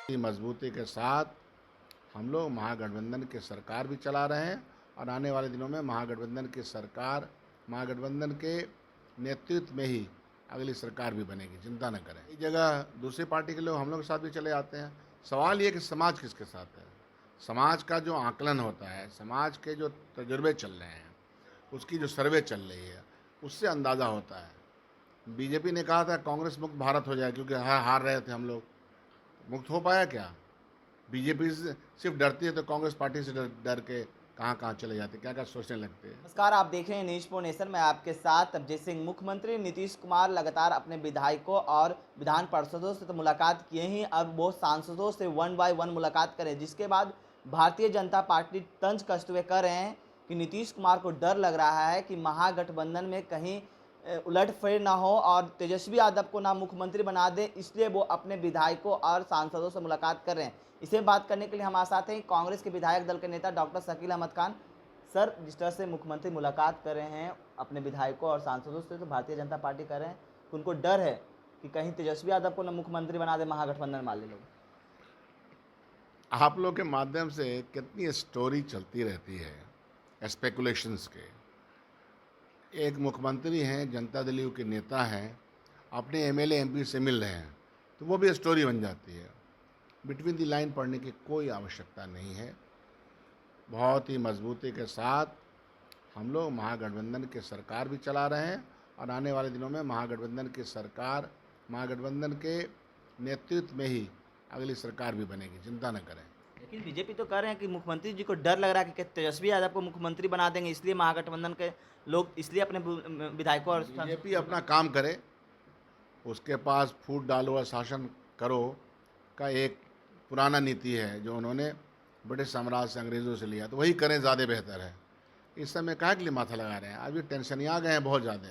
की मजबूती के साथ हम लोग महागठबंधन की सरकार भी चला रहे हैं और आने वाले दिनों में महागठबंधन की सरकार, महागठबंधन के नेतृत्व में ही अगली सरकार भी बनेगी, चिंता न करें। कई जगह दूसरी पार्टी के लोग हम लोग के साथ भी चले आते हैं। सवाल ये कि समाज किसके साथ है। समाज का जो आकलन होता है, समाज के जो तजुर्बे चल रहे हैं, उसकी जो सर्वे चल रही है, उससे अंदाज़ा होता है। बीजेपी ने कहा था कांग्रेस मुक्त भारत हो जाए, क्योंकि हार रहे थे हम लोग। मुक्त हो पाया क्या? बीजेपी से सिर्फ डरती है तो कांग्रेस पार्टी से डर डर के कहाँ कहाँ चले जाते, क्या क्या सोचने लगते हैं। नमस्कार, आप देख रहे हैं न्यूज पोर नेशन में आपके साथ अजय सिंह। मुख्यमंत्री नीतीश कुमार लगातार अपने विधायकों और विधान पार्षदों से तो मुलाकात किए ही, अब वो सांसदों से वन बाय वन मुलाकात करें, जिसके बाद भारतीय जनता पार्टी तंज कसते हुए कह रहे हैं कि नीतीश कुमार को डर लग रहा है कि महागठबंधन में कहीं उलटफेर ना हो और तेजस्वी यादव को ना मुख्यमंत्री बना दे, इसलिए वो अपने विधायकों और सांसदों से मुलाकात कर रहे हैं। इसे बात करने के लिए हमारे साथ हैं कांग्रेस के विधायक दल के नेता डॉक्टर शकील अहमद खान। सर, जिस तरह से मुख्यमंत्री मुलाकात कर रहे हैं अपने विधायकों और सांसदों से, तो भारतीय जनता पार्टी कह रहे हैं कि उनको डर है कि कहीं तेजस्वी यादव को न मुख्यमंत्री बना दे महागठबंधन वाले लोग। आप लोग के माध्यम से कितनी स्टोरी चलती रहती है स्पेकुलेशंस के। एक मुख्यमंत्री हैं, जनता दल यू के नेता हैं, अपने एमएलए एमपी से मिल रहे हैं, तो वो भी स्टोरी बन जाती है। बिटवीन द लाइन पढ़ने की कोई आवश्यकता नहीं है। बहुत ही मजबूती के साथ हम लोग महागठबंधन की सरकार भी चला रहे हैं और आने वाले दिनों में महागठबंधन की सरकार, महागठबंधन के नेतृत्व में ही अगली सरकार भी बनेगी, चिंता न करें। लेकिन बीजेपी तो कह रहे हैं कि मुख्यमंत्री जी को डर लग रहा है कि तेजस्वी यादव को मुख्यमंत्री बना देंगे, इसलिए महागठबंधन के लोग इसलिए अपने विधायकों और बीजेपी अपना काम करे, उसके पास फूट डालो और शासन करो का एक पुराना नीति है जो उन्होंने ब्रिटिश साम्राज्य से, अंग्रेज़ों से लिया, तो वही करें, ज़्यादा बेहतर है। इस समय काहे के लिए माथा लगा रहे हैं? अभी टेंशन ही आ गए हैं बहुत ज़्यादा,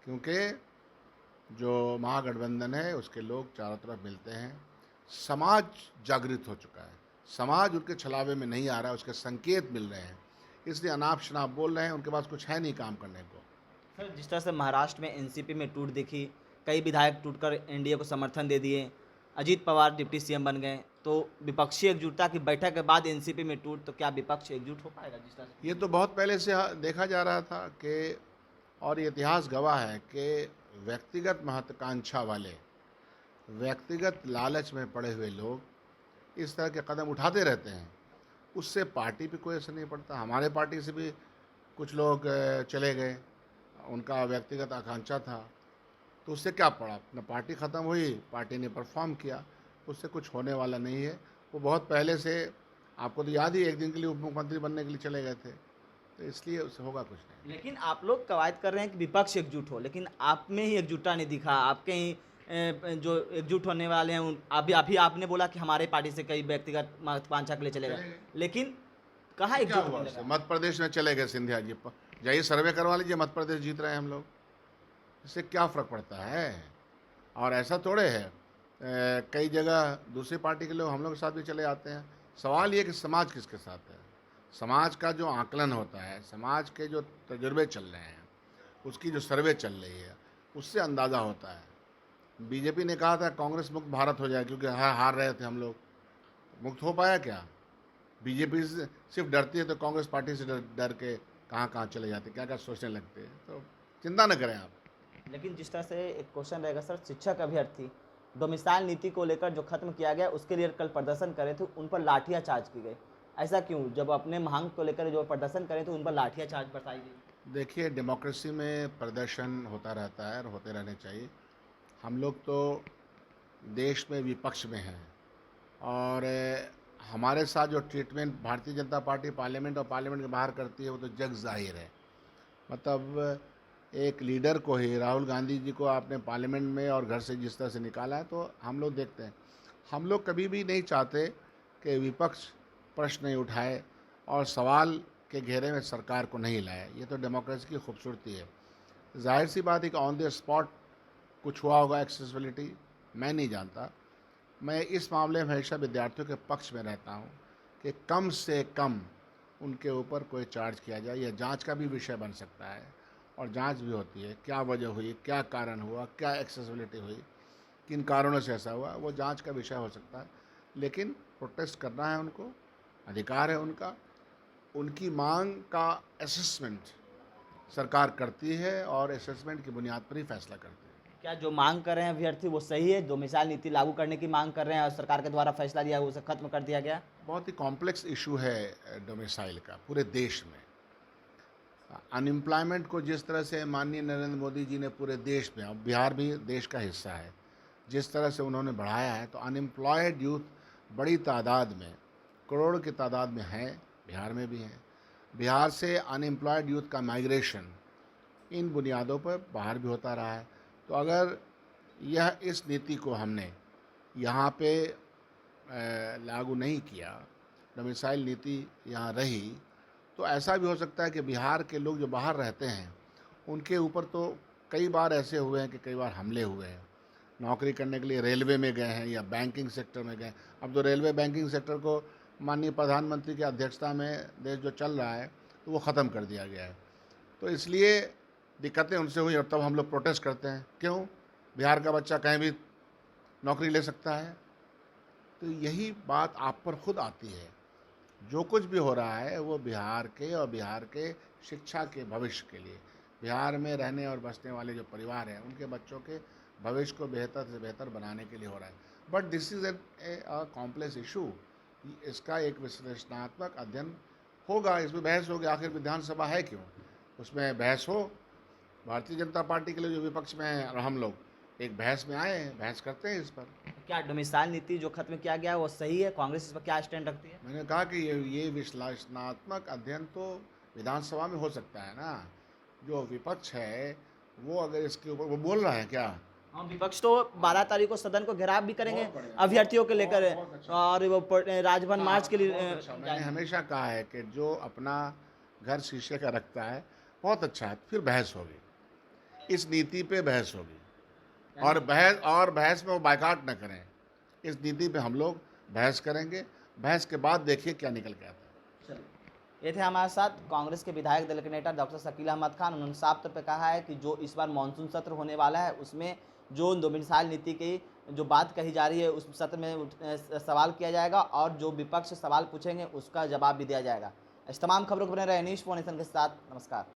क्योंकि जो महागठबंधन है उसके लोग चारों तरफ मिलते हैं। समाज जागृत हो चुका है, समाज उनके छलावे में नहीं आ रहा है, उसके संकेत मिल रहे हैं, इसलिए अनाप शनाप बोल रहे हैं। उनके पास कुछ है नहीं काम करने को। सर, जिस तरह से महाराष्ट्र में एनसीपी में टूट दिखी, कई विधायक टूटकर एनडीए को समर्थन दे दिए, अजीत पवार डिप्टी सीएम बन गए, तो विपक्षी एकजुटता की बैठक के बाद एनसीपी में टूट, तो क्या विपक्ष एकजुट हो पाएगा जिस तरह से? ये तो बहुत पहले से देखा जा रहा था कि, और ये इतिहास गवाह है कि व्यक्तिगत महत्वाकांक्षा वाले, व्यक्तिगत लालच में पड़े हुए लोग इस तरह के कदम उठाते रहते हैं। उससे पार्टी पे कोई असर नहीं पड़ता। हमारे पार्टी से भी कुछ लोग चले गए, उनका व्यक्तिगत आकांक्षा था, तो उससे क्या पड़ा? अपना पार्टी ख़त्म हुई, पार्टी ने परफॉर्म किया, उससे कुछ होने वाला नहीं है। वो बहुत पहले से, आपको तो याद ही, एक दिन के लिए उप मुख्यमंत्री बनने के लिए चले गए थे, तो इसलिए उससे होगा कुछ नहीं। लेकिन आप लोग कवायद कर रहे हैं कि विपक्ष एकजुट हो, लेकिन आप में ही एकजुटता नहीं दिखा। आपके ही जो एकजुट होने वाले हैं अभी आपने बोला कि हमारे पार्टी से कई व्यक्तिगत महत्वाकांक्षा के लिए चले गए, लेकिन कहाँ क्या एकजुट हुआ होने उससे? लगा? मध्य प्रदेश में चले गए सिंधिया जी, जाइए सर्वे करवा लीजिए, मध्य प्रदेश जीत रहे हैं हम लोग, इससे क्या फ़र्क पड़ता है? और ऐसा थोड़े है, कई जगह दूसरी पार्टी के लोग हम लोग के साथ भी चले आते हैं। सवाल ये कि समाज किसके साथ है। समाज का जो आकलन होता है, समाज के जो तजुर्बे चल रहे हैं, उसकी जो सर्वे चल रही है, उससे अंदाज़ा होता है। बीजेपी ने कहा था कांग्रेस मुक्त भारत हो जाए, क्योंकि हार रहे थे हम लोग। मुक्त हो पाया क्या? बीजेपी से सिर्फ डरती है तो कांग्रेस पार्टी से डर डर के कहाँ कहाँ चले जाते, क्या क्या सोचने लगते हैं। तो चिंता न करें आप। लेकिन जिस तरह से एक क्वेश्चन रहेगा सर, शिक्षक अभ्यर्थी डोमिसाइल नीति को लेकर जो खत्म किया गया, उसके लिए कल प्रदर्शन करे थे, उन पर लाठियां चार्ज की गई। ऐसा क्यों? जब अपने मांग को लेकर जो प्रदर्शन करे थे, उन पर लाठियां चार्ज बरसाई गई। देखिए, डेमोक्रेसी में प्रदर्शन होता रहता है और होते रहने चाहिए। हम लोग तो देश में विपक्ष में हैं, और हमारे साथ जो treatment Bharatiya Janata party parliament और पार्लियामेंट के बाहर करती है, वो तो जग जाहिर है। मतलब एक लीडर को ही, राहुल गांधी जी को आपने पार्लियामेंट में और घर से जिस तरह से निकाला है, तो हम लोग देखते हैं। हम लोग कभी भी नहीं चाहते कि विपक्ष प्रश्न नहीं उठाए और सवाल के घेरे में सरकार को नहीं लाए। ये तो डेमोक्रेसी की खूबसूरती है। जाहिर सी बात है कि ऑन द स्पॉट कुछ हुआ होगा, एक्सेसिबिलिटी, मैं नहीं जानता। मैं इस मामले में हमेशा विद्यार्थियों के पक्ष में रहता हूँ कि कम से कम उनके ऊपर कोई चार्ज किया जाए। यह जांच का भी विषय बन सकता है, और जांच भी होती है, क्या वजह हुई, क्या कारण हुआ, क्या एक्सेसिबिलिटी हुई, किन कारणों से ऐसा हुआ, वो जांच का विषय हो सकता है। लेकिन प्रोटेस्ट करना है उनको, अधिकार है उनका। उनकी मांग का असेसमेंट सरकार करती है और असेसमेंट की बुनियाद पर ही फैसला करती है। क्या जो मांग कर रहे हैं अभ्यर्थी वो सही है? डोमिसाइल नीति लागू करने की मांग कर रहे हैं और सरकार के द्वारा फैसला लिया उसे खत्म कर दिया गया। बहुत ही कॉम्प्लेक्स इशू है डोमिसाइल का पूरे देश में। अनएम्प्लॉयमेंट को जिस तरह से माननीय नरेंद्र मोदी जी ने पूरे देश में, अब बिहार भी देश का हिस्सा है, जिस तरह से उन्होंने बढ़ाया है, तो अनएम्प्लॉयड यूथ बड़ी तादाद में, करोड़ की तादाद में है, बिहार में भी है। बिहार से अनएम्प्लॉयड यूथ का माइग्रेशन इन बुनियादों पर बाहर भी होता रहा है। तो अगर यह इस नीति को हमने यहाँ पे लागू नहीं किया, डोमिसाइल नीति यहाँ रही, तो ऐसा भी हो सकता है कि बिहार के लोग जो बाहर रहते हैं उनके ऊपर तो कई बार ऐसे हुए हैं कि कई बार हमले हुए हैं। नौकरी करने के लिए रेलवे में गए हैं या बैंकिंग सेक्टर में गए। अब तो रेलवे बैंकिंग सेक्टर को माननीय प्रधानमंत्री की अध्यक्षता में देश जो चल रहा है तो वो ख़त्म कर दिया गया है। तो इसलिए दिक्कतें उनसे हुई और तब हम लोग प्रोटेस्ट करते हैं। क्यों? बिहार का बच्चा कहीं भी नौकरी ले सकता है। तो यही बात आप पर खुद आती है। जो कुछ भी हो रहा है वो बिहार के और बिहार के शिक्षा के भविष्य के लिए, बिहार में रहने और बसने वाले जो परिवार हैं उनके बच्चों के भविष्य को बेहतर से बेहतर बनाने के लिए हो रहा है। But this is a complex issue. इसका एक विश्लेषणात्मक अध्ययन होगा, इसमें बहस होगी। आखिर विधानसभा है क्यों? उसमें बहस हो। भारतीय जनता पार्टी के लिए जो विपक्ष में है और हम लोग एक बहस में आए हैं, बहस करते हैं इस पर। क्या डोमिसाइल नीति जो खत्म किया गया है वो सही है? कांग्रेस इस पर क्या स्टैंड रखती है? मैंने कहा कि ये विश्लेषणात्मक अध्ययन तो विधानसभा में हो सकता है ना। जो विपक्ष है वो अगर इसके ऊपर वो बोल रहा है क्या? हाँ, विपक्ष तो 12 तारीख को सदन को घेराव भी करेंगे बहुत बढ़िया, अभ्यर्थियों को लेकर, बहुत अच्छा। और वो राजभवन मार्च के लिए बहुत अच्छा। मैंने हमेशा कहा है कि जो अपना घर शीशे का रखता है बहुत अच्छा है। फिर बहस होगी, इस नीति पे बहस होगी, और बहस में वो बायकॉट न करें। इस नीति पे हम लोग बहस करेंगे। बहस के बाद देखिए क्या निकल के आता है। ये थे हमारे साथ कांग्रेस के विधायक दल के नेता डॉक्टर शकील अहमद खान। उन्होंने साफ तौर पे कहा है कि जो इस बार मानसून सत्र होने वाला है उसमें जो डोमिसाइल नीति की जो बात कही जा रही है उस सत्र में सवाल किया जाएगा और जो विपक्ष सवाल पूछेंगे उसका जवाब भी दिया जाएगा। इस तमाम खबरों को बने रहे नीश फोनेसन के साथ। नमस्कार।